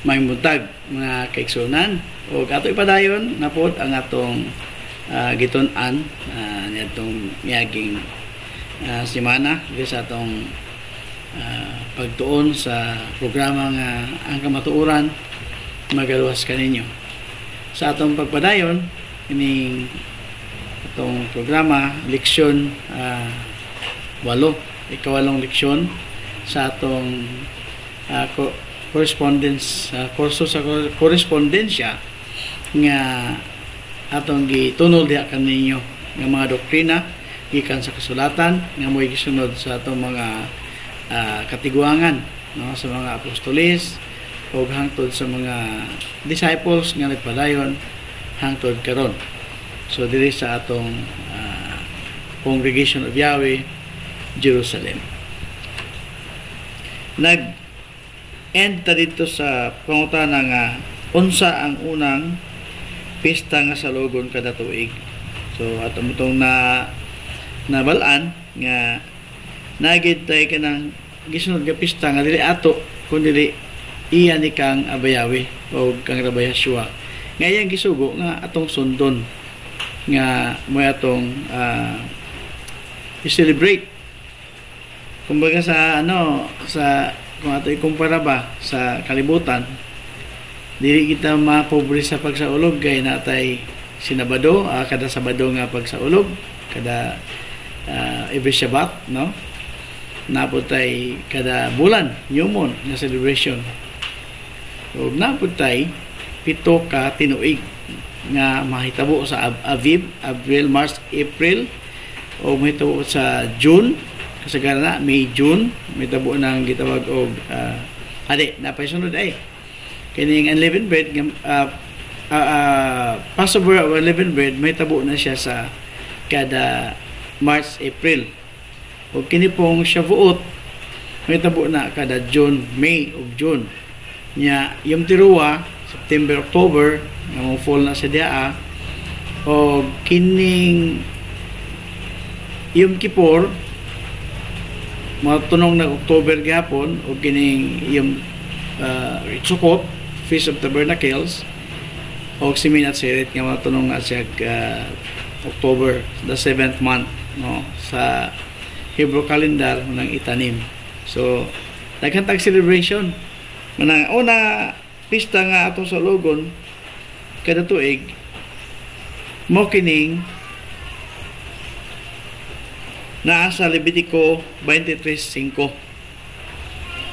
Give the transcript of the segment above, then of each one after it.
may mutag mga kaigsunan. O ato ipadayon na po ang atong gitun-an nitong miyaging semana sa atong pagtuon sa programa nga ang kamatuoran magaluwas kaninyo. Sa atong pagpadayon ining atong programa leksyon 8, ikawalong leksyon sa atong correspondence kurso sa korespondensya nga atong gitunol diha kaninyo nga mga doktrina gikan sa kasulatan nga mo'y gisunod sa atong mga katiguangan, no, sa mga apostoles o hangtod sa mga disciples nga nagpadayon hangtod karon. So diri sa atong Congregation of Yahweh Jerusalem. Nag-end ta dito sa pangutana nga unsa ang unang pista nga salugon kada tuig. So atong itong nabalaan nga nagid tay kanang gisunod nga pista nga dili ato kundi iya ni kang Abayawi o kang Rabbi Yeshua. Ngayon gisugo nga atong sundon nga mo atong i-celebrate. Kumbaga sa kung ato ikumpara ba sa kalibutan, dili kita mapobre sa pagsaulog kay natay sinabado, kada Sabado nga pagsaulog, kada every Shabbat, no? Naputay kada bulan, new moon na celebration. So naputay 7 ka tinuig nga mahitabo sa Aviv, April, March, April, o mahitabo sa June, kasagaran na May, June, mahitabo nang gitawag og napaisunod ay kining unleavened bread Passover o unleavened bread mahitabo na siya sa kada March, April. O kini pong Shavuot mahitabo na kada June, May o June. Nya Yom Teruah September, October nga fall na sa dia. O kining Yom Kippur matunong na October gapon. O kining Yom Sukkot, Feast of Tabernacles, o Siminat Seret nga matunong na siya October, the 7th month, no, sa Hebrew calendar ng itanim. So naghantag celebration manang una pista nga ato sa logon kada tuig mo kining naa sa Levitico 23:5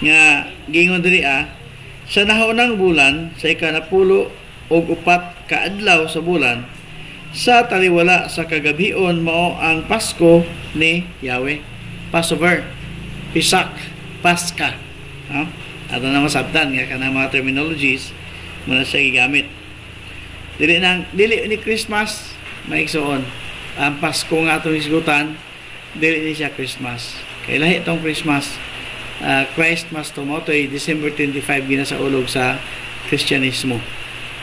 nga gingon diri sa nahaunang bulan sa ikanapulo og 4 ka adlaw sa bulan sa taliwala sa kagabion mao ang Pasko ni Yahweh. Passover, Pisak, Paska, no? Ato na masabtan nga kanang mga terminologies muna siya gigamit. Dili ni Christmas maigsoon. Ang Pasko nga atong hisgutan dili ni siya Christmas. Kay lahi tong Christmas. Christmas tumotoy December 25 gina sa ulog sa Kristyanismo.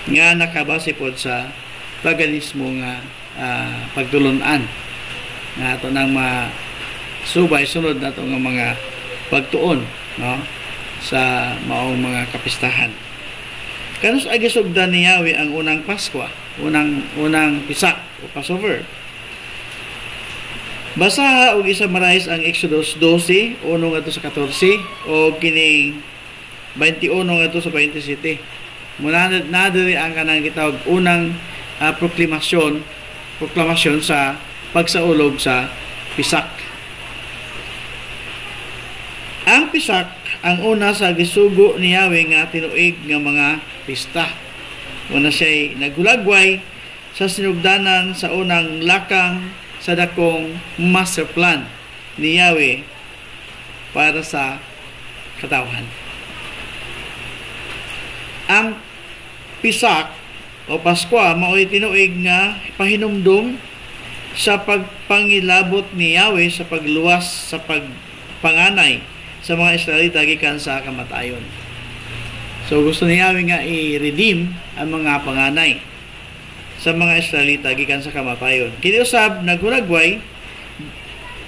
Nga nakabase pod sa paganismo nga pagtulunan. Nga ato nang subay sunod nato nga mga pagtuon, no, sa maong mga kapistahan. Kanus ay gisugdan ni Yahweh ang unang Pasko, unang Pisak o Passover. Basaha og isa marais ang Exodus 12, 1 ngadto sa 14 o kining 21 ngadto sa 27. Muna na diri ang kanang gitawag unang proklamasyon sa pagsaulog sa Pisak. Ang Pisak ang una sa gisugo ni Yahweh nga tinuig nga mga pista. Una siya'y naghulagway sa sinugdanan sa unang lakang sa dakong master plan ni Yahweh para sa katawhan. Ang Pisak o Pasko mao'y tinuig nga pahinumdum sa pagpangilabot ni Yahweh sa pagluwas sa pagpanganay sa mga Israelita gikan sa kamatayon. So gusto ni Yahweh nga i-redeem ang mga panganay sa mga Israelita gikan sa kamatayon. Kini usab naghulagway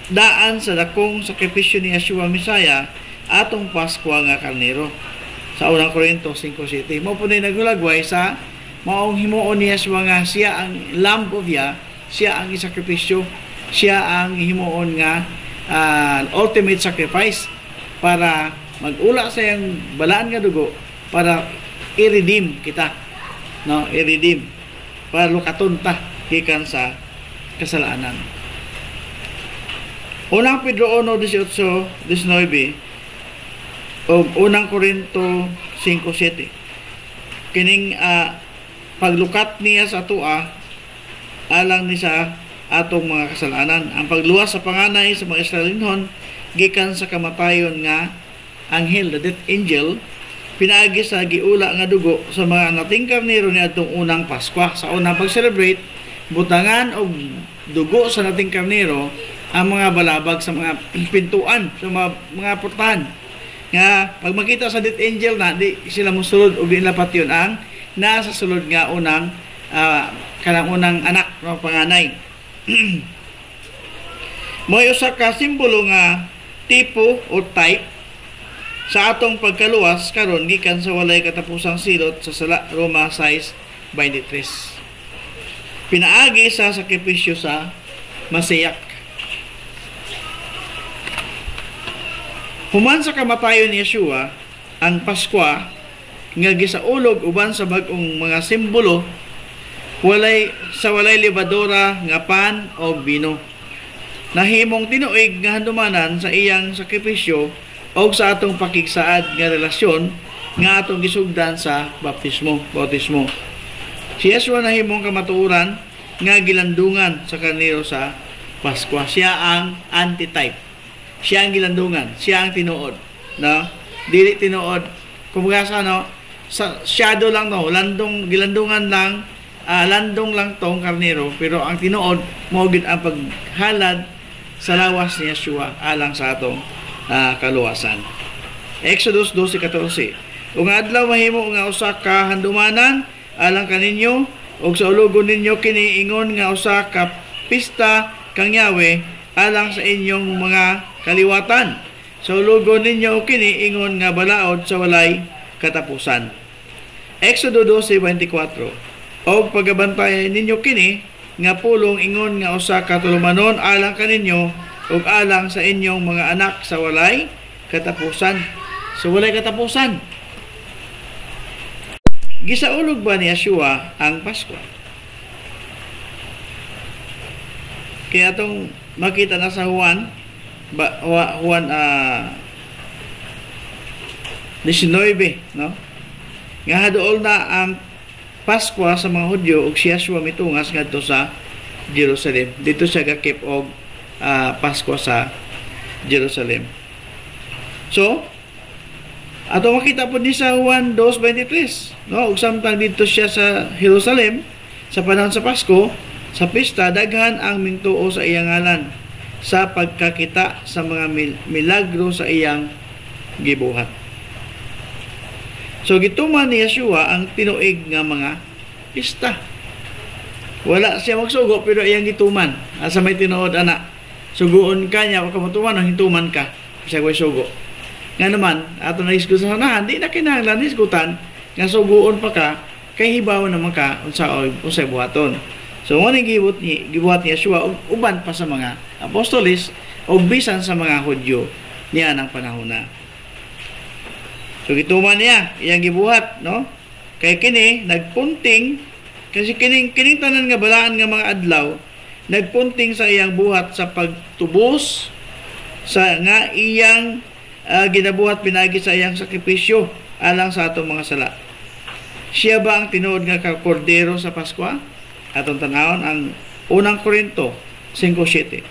daan sa dakong sakripisyo ni Yeshua Messiah atong Pasko nga karnero sa unang Korinto 5:7. Mao po na nagulagway sa maong himuon niya nga siya ang lamb of Yah, siya ang isakripisyo, siya ang himuon nga ultimate sacrifice para magula sa iyang balaan nga dugo para i-redeem kita, no, i-redeem para lukaton ta gikan sa kasalanan. Unang Pedro 1:18-19 o unang Korinto 5:7. Kining paglukat niya sa atua alang ni sa atong mga kasalanan. Ang pagluwas sa panganay sa mga Israelinhon gikan sa kamatayon nga anghel, the death angel, pinaagi sa giula nga dugo sa mga natingkab niro ni atong unang Pasko. Sa unang pag-celebrate, butangan og dugo sa natingkab niro ang mga balabag sa mga pintuan, sa mga portahan. Nga pag makita sa death angel na di sila mosulod og di lapat yun ang nasa sulod nga unang kanang unang anak ng panganay. May usa ka simbolo nga tipo o type sa atong pagkaluwas karon gikan sa walay katapusang silot sa sala Roma 6:23. Pinaagi sa sakripisyo sa Masiyak. Human sa kamatayon ni Yeshua, ang Pasko nga gisaulog uban sa bag-ong mga simbolo walay libadora nga pan o bino. Nahimong tinuig nga handumanan sa iyang sakripisyo o sa atong pakigsaad nga relasyon nga atong gisugdan sa bautismo. Si Yeshua nahimong kamatuoran nga gilandungan sa karnero sa Pasko. Siya ang antitype. Siya ang gilandungan, siya ang tinuod, no? Dili tinuod kumbaga sa sa shadow lang, no, gilandungan lang, landong lang tong karnero, pero ang tinuod mo gid ang paghalad sa lawas ni Yeshua alang sa atong kaluwasan. Exodus 12:14. Ug adlaw mahimo nga usa ka handumanan alang kaninyo ug sa ulugon ninyo kini ingon nga usa ka pista kang Yahweh alang sa inyong mga kaliwatan. Sa ulugon ninyo kini ingon nga balaod sa walay katapusan. Exodo 12:24. Og pagabantayan ninyo kini nga pulong ingon nga usa ka tulumanon alang kaninyo ug alang sa inyong mga anak sa walay katapusan. Sa walay katapusan. Gisaulog ba ni Yeshua ang Pasko? Kaya itong makita na sa Juan 19, no? Nga haduol na ang Pasko sa mga Hudyo ug si Yeshua mitungas ngadto sa Jerusalem. Dito siya gakip og Pasko sa Jerusalem. So, ato makita po ni sa Juan 2:23, no? Ug samtang dito siya sa Jerusalem sa panahon sa Pasko, sa pista daghan ang mingtuo sa iyang ngalan sa pagkakita sa mga milagro sa iyang gibuhat. So gituman ni Yeshua ang tinuig nga mga pista. Wala siya magsugo pero iyang gituman. Asa may tinuod ana, suguon ka niya o kamatuman o hintuman ka siya way sugo. Nga naman ato na isgo sa sanahan, di na kinahanglan isgutan nga suguon pa ka kay hibaw naman ka unsay buhaton. So mo ning gibuhat ni Yeshua uban pa sa mga apostolis o bisan sa mga Hudyo niya ng panahon na. So gituman niya iyang gibuhat, no? Kay kini nagpunting kasi kining tanan nga balaan nga mga adlaw nagpunting sa iyang buhat sa pagtubos sa nga iyang ginabuhat pinagi sa iyang sakripisyo alang sa atong mga sala. Siya ba ang tinuod nga kordero sa Pasko? Atong tanawon ang unang Korinto 5:7.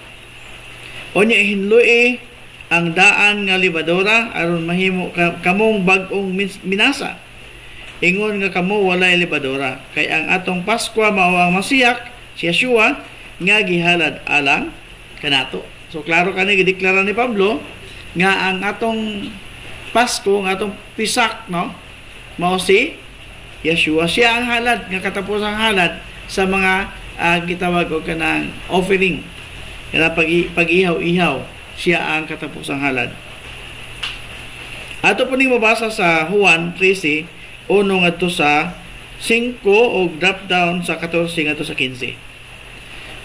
Onya hinluy ang daan nga libadora aron mahimo kamong bag-ong minasa. Ingon nga kamo walay libadora kay ang atong Pasko mao ang Masiyak si Yeshua nga gihalad alang kanato. So klaro kani gideklara ni Pablo nga ang atong Pasko nga atong pisak, no, mao si Yeshua. Siya ang halad nga katapusang halad sa mga gitawag og kanang offering. Kaya pag-ihaw-ihaw siya ang katapusang halad. Ato po ning mabasa sa Juan 13, 1 ngadto sa 5 o drop down sa 14 ngadto sa 15.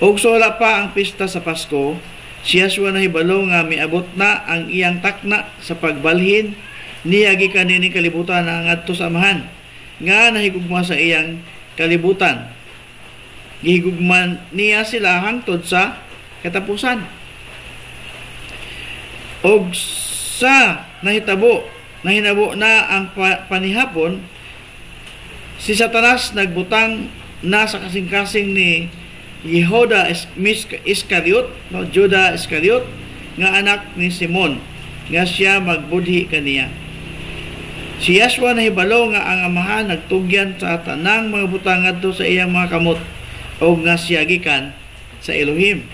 Og so wala pa ang pista sa Pasko, si Yeshua nahibalo nga miabot na ang iyang takna sa pagbalhin niya gikan ni kalibutan na ngadto sa amahan nga nahigugma sa iyang kalibutan. Gihigugman niya sila hangtod sa katapusan. Og sa nahinabo na ang panihapon, si Satanas nagbutang na sa kasing-kasing ni Yehuda Iscariot, no, Judah Iscariot, nga anak ni Simon, nga siya magbudhi kaniya. Si Yeshua nahibalo nga ang amahan nagtugyan sa tanang mga butang ngadto sa iyang mga kamot, o nga siya gikan sa Elohim,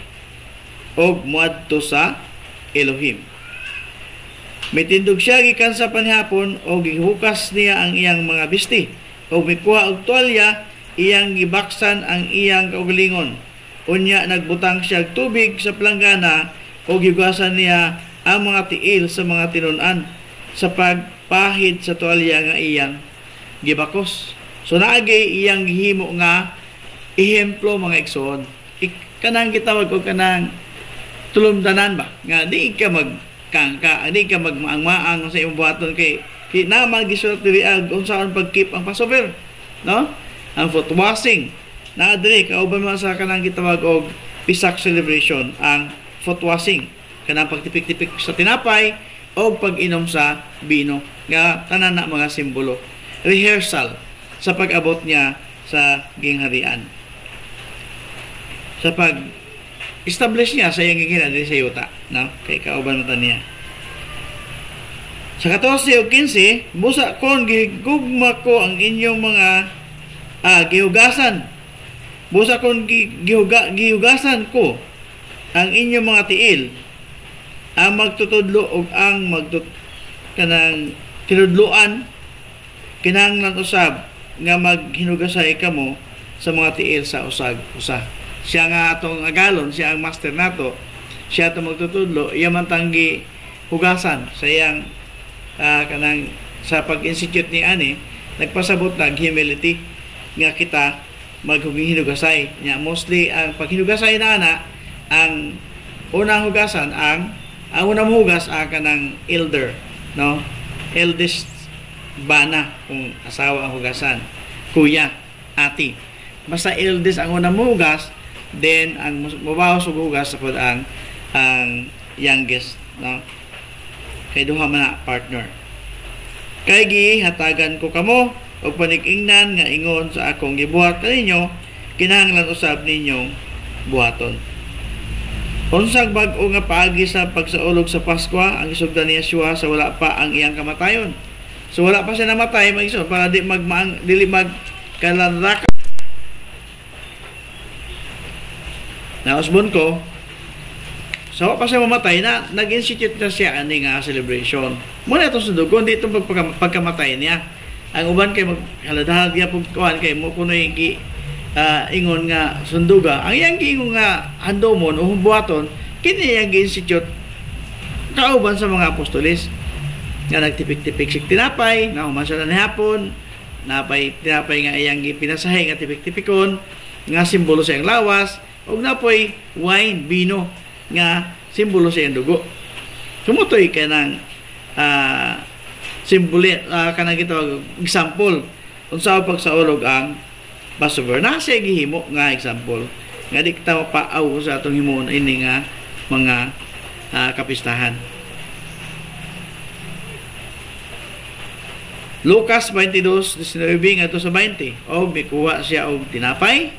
o muadto sa Elohim. Mitindog siya gikan sa panihapon, o gihukas niya ang iyang mga bisti, o mikuha og tuwalya, iyang gibaksan ang iyang kaugalingon. Unya nagbutang siya tubig sa planggana o gihugasan niya ang mga tiil sa mga tinun-an sa pagpahid sa tuwalya nga iyang gibakos. So naagay iyang gihimo nga ehemplo mga igsoon. Kanang gitawag og kanang tulumdanan ba nga di ka magkangka, di ka magmaang-maang sa imong buhaton kay naman gisulat diri unsaon pagkeep ang Passover, no? Ang foot washing na diri kauban man sa kanang gitawag og Pisak celebration ang foot washing, kanang pagtipik-tipik sa tinapay o pag-inom sa bino nga tanan na mga simbolo, rehearsal sa pag-abot niya sa gingharian, sa pag-establish niya sa iyang gingharian sa yuta, no? Kay kauban man niya. Sa 14 o 15, busa kon gigugma ko ang inyong mga gihugasan. Busa kon gihugasan ko ang inyong mga tiil, ang magtutudlo o ang kanang tinudluan, kinahanglan usab nga maghinugasay kamo sa mga tiil sa usag-usa. Siya nga atong agalon, siya ang master nato, siya atong magtutudlo, iya man tanggi hugasan sa iyang kanang sa pag-institute ni ani, nagpasabot ng humility nga kita maghinugasay nya. Mostly ang paghinugasay na ang unang hugasan ang unang hugas kanang elder, no, eldest bana kung asawa ang hugasan, kuya, ati, basta eldest ang unang hugas, then ang mabawas og hugas sa ang youngest, no, kay duha man na partner. Kay gihatagan ko kamo og panig-ingnan nga ingon sa akong gibuhat kaninyo, kinahanglan usab ninyong buhaton. Unsang bag-o nga paagi sa pagsaulog sa Pasko ang isugdan ni Yeshua sa wala pa ang iyang kamatayon. So wala pa siya namatay, mag-isog para dili magkalanraka. Nausbon ko, so pa siya mamatay na nag-institute na siya ani nga celebration. Muna itong sundugon dito pagkamatay niya. Ang uban kay maghalad-halad niya pagkuhan kay mo kunoy ingon nga sunduga. Ang iyang giingon nga handomon o humbuhaton, kini iyang gi-institute kauban sa mga apostolis nga nagtipik-tipik sig tinapay, nga human sila ni hapon, napay tinapay nga iyang gipinasahay nga tipik-tipikon, nga simbolo sa iyang lawas, ug napoy wine, bino, nga simbolo sa iyang dugo. Sumutoy ka ng simbolo, kanang gitawag example unsa pagsaulog ang Passover. Nasa gihimo nga example nga di kita mapaaw sa atong himuon ini nga mga kapistahan. Lucas 22:19 ngadto sa 20, og mikuha siya og tinapay,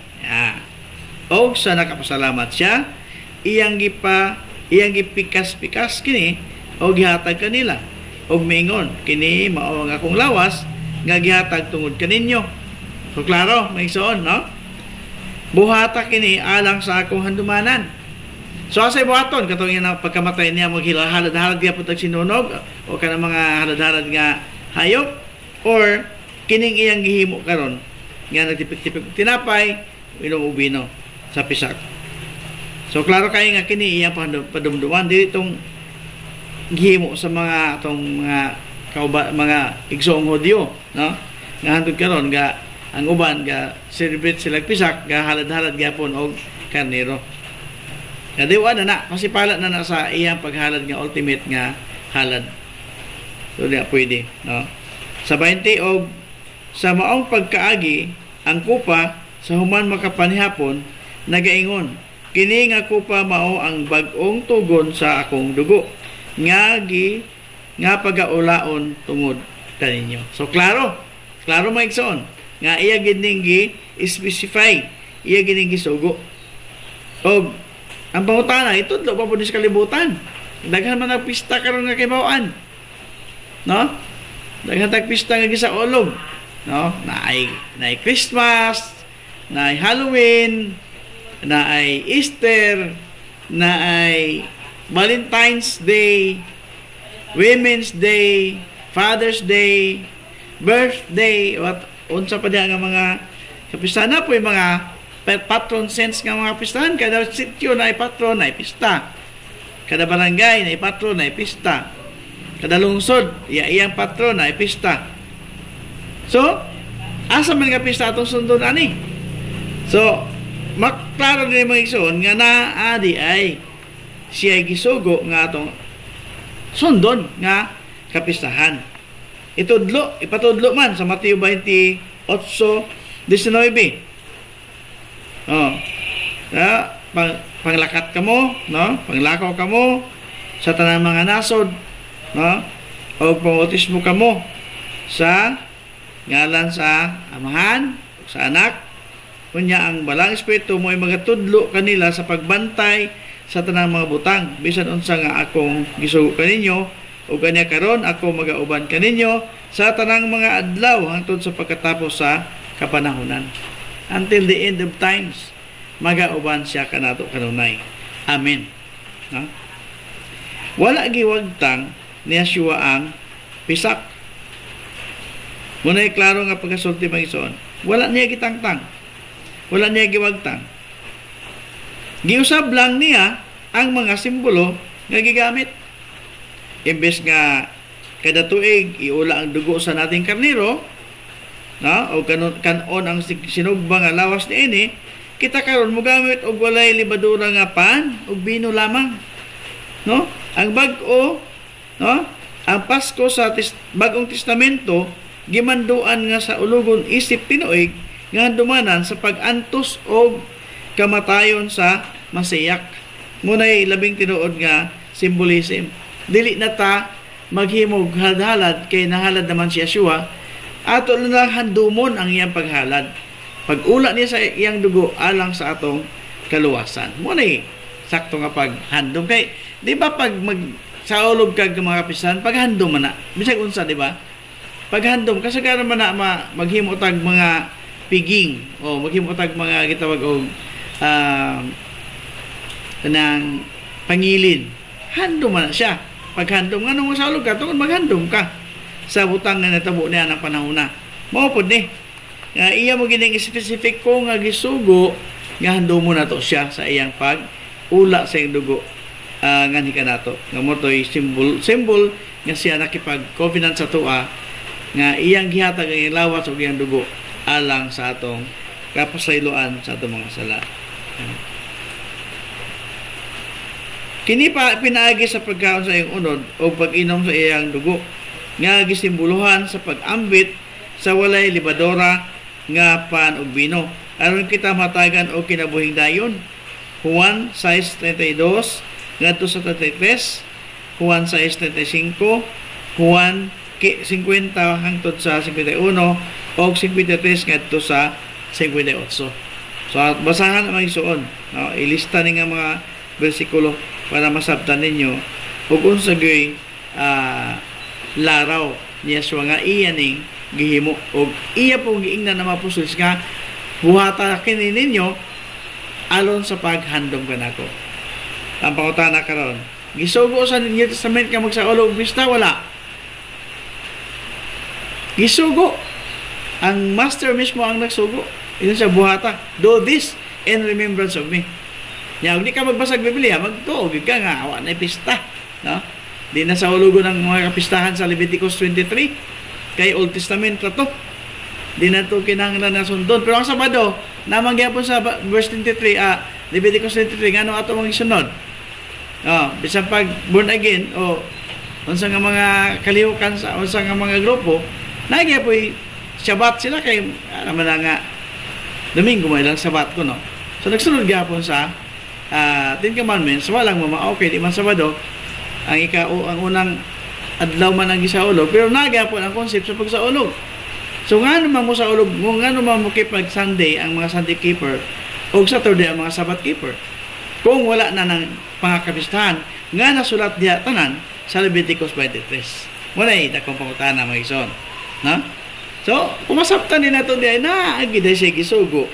og sa nakapasalamat siya, iyang gipikas-pikas kini og gihatag kanila, og mingon, kini mao ang akong lawas nga gihatag tungod kaninyo. So klaro, may igsoon, no? Buhata kini alang sa akong handumanan. So asay buhaton katong iyang pagkamatay niya, maghalad-halad niya putag sinunog o kanang mga halad-halad nga hayop, or kining iyang gihimo karon nga nagtipik-tipik tinapay, inom ubino sa pisak. So klaro kay nga kini iyang padumduman dili tong gihimo sa mga atong mga mga igsoong Hudyo, no? Nga hantod karon nga ang uban ga celebrate sila pisak ga halad-halad gyapon og karnero. Nga diwa na masipala na sa iyang paghalad nga ultimate nga halad. So diya pwede, no? Sa 20 og sa maong pagkaagi ang kupa sa human makapanihapon nagaingon, kini nga kupa mao ang bag-ong tugon sa akong dugo nga pagaulaon tungod kaninyo. So klaro maigsoon nga iya gining gi-specify, iya gining gisugo. Og ang pangutana itudlo pa pud sa kalibutan. Daghan man ang pista karon nga kibawaan. No? Daghan tag pista nga gisaolog. No? Naay Christmas, naay Halloween, naay Easter, naay Valentine's Day, Women's Day, Father's Day, birthday, unsa pa diha nga mga kapistahan na po yung mga patron saints nga mga pistahan. Kada sityo na ay patron na ay pista. Kada barangay na ay patron na ay pista. Kada lungsod, iyang patron na ay pista. So, asa man nga pista atong sundon ani? So, maklaro din mga igsoon nga naadi ay siya gisugo nga atong sundon nga kapistahan. Ipatudlo man sa Mateo 28:19. Oh. Panglakat kamo, no? Panglakaw kamo sa tanang mga nasod, no? O pangautismo kamo sa ngalan sa Amahan, sa Anak. Kunya ang balang espiritu mo ay magatudlo kanila sa pagbantay sa tanang mga butang. Bisan unsa nga akong gisugo kaninyo, o kanya karon ako magauban kaninyo sa tanang mga adlaw hangtod sa pagkatapos sa kapanahunan. Until the end of times, magauban siya kanato kanunay. Amen. No? Wala giwagtang ni Yeshua ang pisak. Muna'y klaro nga pagkasulti magison. Wala niya gitangtang. Wala niya giwagtang. Giusab lang niya ang mga simbolo nga gigamit. Imbes nga kada tuig iula ang dugo sa nating karnero, no? O kanon ang sinugba nga lawas ni ini, kita karon mo gamit og walay libadura nga pan ug bino lamang, no? Ang bag-o, no? Ang Pasko sa Bagong Testamento gimanduan nga sa ulugon isip tinuig nga dumanan sa pag-antos og kamatayon sa Masiyak. Muna'y labing tinuod nga symbolism. Dili na ta maghimog halad kay nahalad naman si Yeshua. Ato lang handumon ang iyang paghalad. Pag-ula niya sa iyang dugo alang sa atong kaluwasan. Muna'y sakto nga paghandom. Kay, di ba pag saulog kag mga kapisan, paghandom man na. Bisag unsa, di ba? Paghandom, kasagaran man na maghimotag mga piging o maghimotag mga gitawag og kanang pangilin. Handom man na siya. Paghandom nga nung masaulog ka, tungkol maghandom ka sa butang na natabo niya ng panahon na. Mawapod ni. Iya mo gining specific ko nga gisugo, nga handom mo na to siya sa iyang pag-ula sa iyang dugo. Nga nika nato. Nga mo to'y symbol nga siya nakipag-covenant sa tuwa nga iyang gihatag ang iyang lawas o iyang dugo alang sa atong kapasayloan sa atong mga sala. Kini pa pinaagi sa pagkaon sa iyang unod o pag-inom sa iyang dugo nga gisimboluhan sa pag-ambit sa walay libadora nga pan ug bino aron kita matagan og kinabuhing dayon. Juan 6:32 ngadto sa 33, Juan 6:35, Juan 50 hangtod sa 51 o 53 ngadto sa 58. So basahan ang isuon, no? Ilista ni nga mga bersikulo para masabtan ninyo ug unsa gay laraw niya Yeshua nga iya ning gihimo og iya pong giingnan na mapusos nga buhata kini ninyo alon sa paghandom kanako. Ang pangutana karon, gisugo sa New Testament ka magsaolo og bista wala? Gisugo. Ang master mismo ang nagsugo. Ito sa buhata. Do this in remembrance of me. Ya, hindi ka magbasag Biblia, magtuog ka nga awa na pista, no? Di na sa hulugon ng mga kapistahan sa Leviticus 23. Kay Old Testament to. Di na ito kinahanglan na sundon. Pero ang Sabado, namang gyapon sa verse 23, Leviticus 23, ngano ato mga isunod? Bisan pag born again, unsa nga mga kalihukan sa unsa nga mga grupo, nagyapoy Shabbat sila kay naman nga Domingo mo ilang Sabat ko, no? So, nagsunod gyapon sa Ten Commandments, walang mamao, kay di man Sabado, ang unang adlaw man ang gisaulog, pero nagyapon ang concept sa pagsaulog. So, nga naman mo sa ulog, nga naman mo kipag Sunday ang mga Sunday keeper, o Saturday ang mga Sabbath keeper. Kung wala na ng pangakapistahan, nga nasulat diya tanan sa Leviticus 23. Muna dakong pangutan na mga ison. No? So, kumasabtan din nato diya na agiday siya gisugo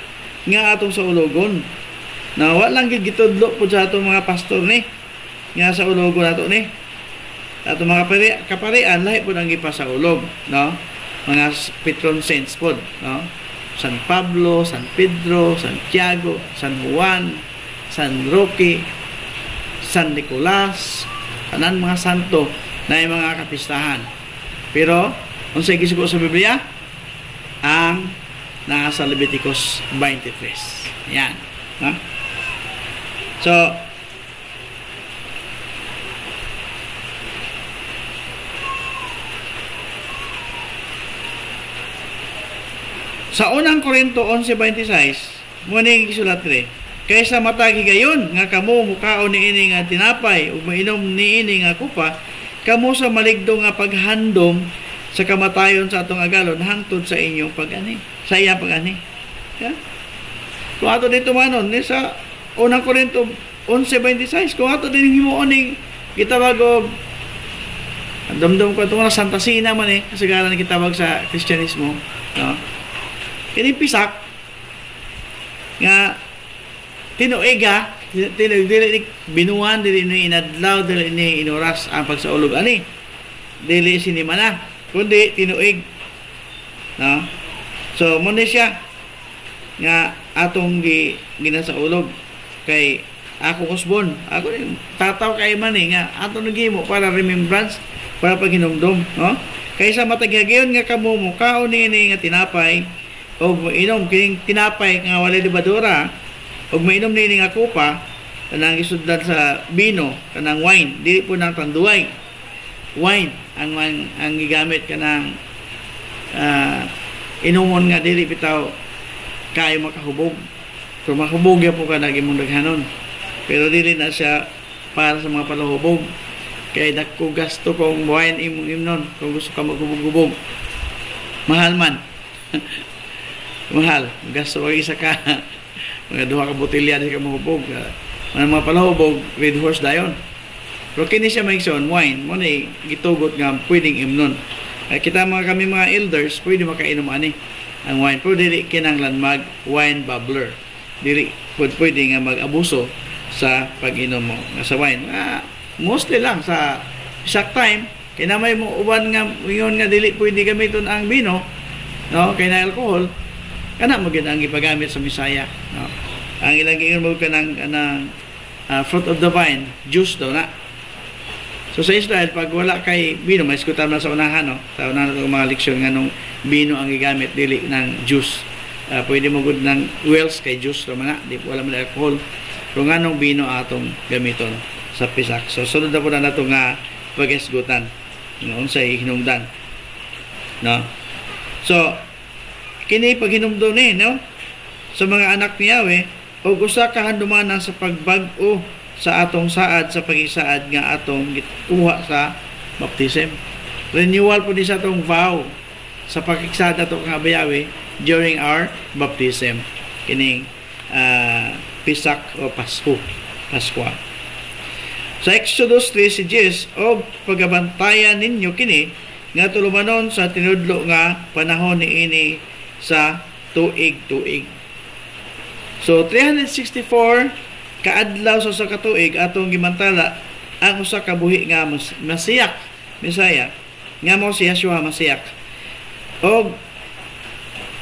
nga atong sa ulogon. Na walang gid gitudlo po sa atong mga pastor ni nga sa ulogon nato ni. Atong mga kaparian lahi po nang gipa sa ulog, no? Mga patron saints po, no? San Pablo, San Pedro, Santiago, San Juan, San Roque, San Nicolas, tanan mga santo na yung mga kapistahan. Pero, kung sa gisugo sa Biblia, ang nasa Leviticus 23. Yan. No? So, sa unang Korinto 11:26, muna yung gisulat rin, kaysa matagi gayon, nga kamo mukaon ni ini nga tinapay, ug mainom ni ini nga kupa, kamo sa maligdo nga paghandom sa kamatayon sa atong agalon, hangtod sa inyong pag-ani. Sa iyang pag-ani. Yeah? Kung ato dito manon, sa unang Korinto 11:26, kung ato din himuon ni gitawag og damdam ko itong Santa Sina man kasagaran gitawag sa Kristyanismo. No? Kini pisak nga tinuiga dili binuan dili ni inadlaw dili ni inoras ang pagsaulog ani dili sinimana kundi tinuig, no? So mo ni siya nga atong ginasaulog kay ako usbon ako tataw kay man nga atong nagimo para remembrance para paghinumdom, no? Kaysa matagyagiyon nga kamo mukaon ni nga tinapay o mainom kining tinapay nga walay libadura o mainom nini nga kupa kanang isudlan sa bino kanang wine dili po nang tanduay wine ang gigamit kanang inumon nga dili bitaw kayo makahubog so mahubog ya po ka nagimong daghanon pero dili na siya para sa mga palahubog kay dako gasto kung wine imong imnon kung gusto ka maghubog-hubog mahal man mahal gasto kag isa ka mga duha ka botelya di ka mahubog mga palahubog red horse dayon pero kini siya maigsoon wine mo ni gitugot nga pwedeng imnon kita kami mga elders pwede makainom ani ang wine pero dili kinahanglan mag wine bubbler dili pwede nga mag-abuso sa pag-inom mo sa wine mostly lang sa exact time kinamay mo uban nga ingon nga dili pwede gamiton ang bino, no, kay na alcohol kana mo gid ang ipagamit sa misaya, no? Ang ilang ingon mo kanang fruit of the vine juice daw na. So sa Israel pag wala kay bino may iskutan na sa unahan, no, sa unahan ng mga leksyon nga nung bino ang gigamit dili ng juice. Pwede mo gud ng wells kay juice ra man na di wala man alcohol pero nga nung bino atong gamiton sa pisak. So sunod na po na nato nga pag-isgutan nga unsay hinungdan, no? So kini paghinumdom ni, no, sa mga anak ni Yahweh o usa ka handumanan sa pagbag-o sa atong saad sa pagisaad nga atong gituha sa baptism. Renewal po ni sa atong vow sa pagisaad ato nga Yahweh during our baptism kining Pisak o Paskwa. Sa Exodus 3:10 o pagabantayan ninyo kini nga tulumanon sa tinudlo nga panahon niini sa tuig-tuig. So 364 kaadlaw sa usa ka tuig atong gimantala ang usa ka buhi nga Mesaya nga mo si Yeshua Masiyak. O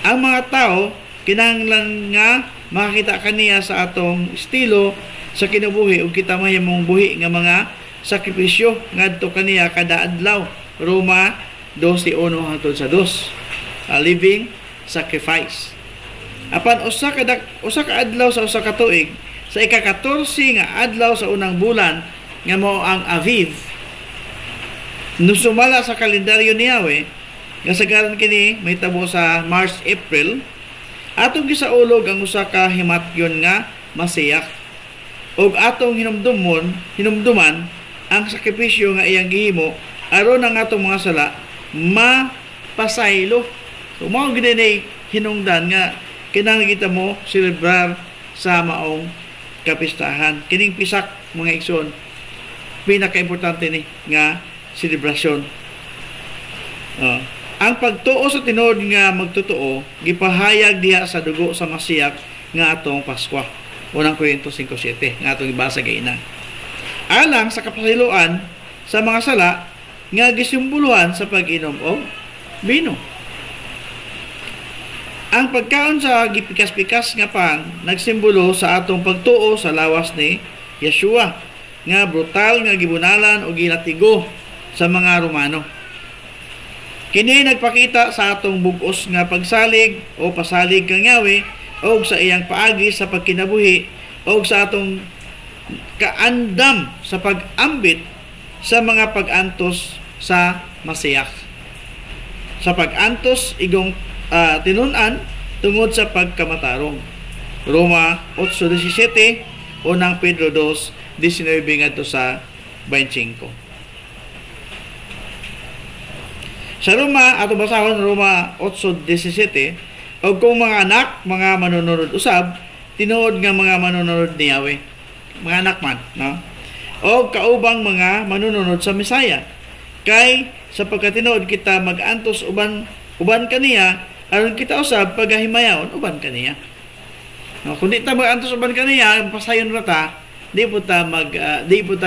ang mga tao kinahanglan nga makakita kaniya sa atong estilo sa kinabuhi ug kita mahimong buhi nga mga sakripisyo ngadto kaniya kada adlaw. Roma 12:1 hangtod sa 2. Living sacrifice. Apan usa ka adlaw sa usa ka tuig, sa ika-14 nga adlaw sa unang bulan nga mao ang Aviv, nusumala sa kalendaryo ni Yahweh, nga sagaran kini may tabo sa March, April, atong gisaulog ang usa ka himatyon nga Masiyak. Og atong hinumduman ang sakripisyo nga iyang gihimo aron ang atong mga sala mapasaylo. So mao gid ni hinungdan nga kinahanglan kita mo celebrar sa maong kapistahan. Kining pisak mga igsoon, pinaka-importante ni nga selebrasyon. Ang pagtuo sa tinuod nga magtotoo gipahayag diha sa dugo sa Masiyak nga atong Paskwa. Unang Korinto 5:7 nga atong ibasa gaina. Alang sa kapasiluan sa mga sala nga gisimboluhan sa pag-inom og bino. Ang pagkaon sa gipikas-pikas nga pan nagsimbolo sa atong pagtuo sa lawas ni Yeshua nga brutal nga gibunalan o ginatigo sa mga Romano. Kini nagpakita sa atong bug-os nga pagsalig o pasalig kang Yahweh o sa iyang paagi sa pagkinabuhi o sa atong kaandam sa pag-ambit sa mga pag-antos sa Masiyak. Sa pag-antos igong tinunan tungod sa pagkamatarong. Roma 8:17, unang Pedro 2:19 ngadto sa 25. Sa Roma, ato basahon Roma 8:17, og kung mga anak, mga manununod usab, tinuod nga mga manununod ni Yahweh. Mga anak man, no? O kaubang mga manununod sa Mesaya. Kay sa pagkatinuod kita mag-antos uban kaniya, aron kita usab pagahimayaon uban kaniya. No, kung di ta mag-antos uban kaniya, pasayon ra ta, di po ta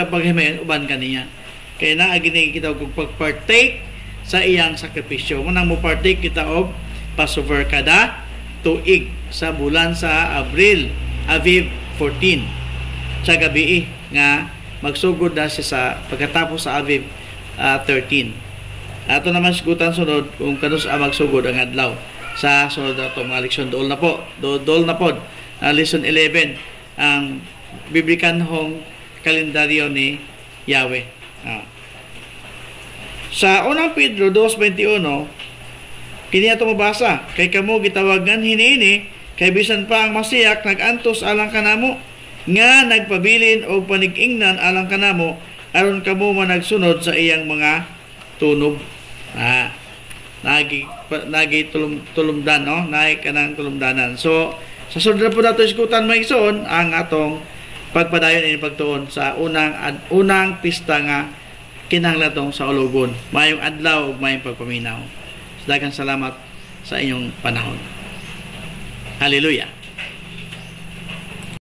paghimayaon uban kaniya. Kaya na gini kita og pag-partake sa iyang sakripisyo. Munang mo partake kita og Passover kada tuig sa bulan sa Abril, Aviv 14. Sa gabi nga magsugod na siya sa pagkatapos sa Aviv 13. Ato naman sigutan sunod kung kanus magsugod ang adlaw sa sunod na itong mga leksyon. Dool na po. Lesson 11 ang biblikanhong kalendaryo ni Yahweh. Sa unang Pedro 2:21, kini ato mabasa, kay kamo gitawagan hiniini, kay bisan pa ang Masiyak nag-antos alang kanamo, nga nagpabilin og panig-ingnan alang kanamo, aron kamo managsunod sa iyang mga tunog. Tulumdan, no? Naay kanang tulumdanan. So, sa sunod po nato iskutan may ison ang atong pagpadayon ini pagtuon sa unang pista nga kinahanglan sa ulugon. Mayong adlaw ug mayong pagpaminaw. Daghang salamat sa inyong panahon. Hallelujah.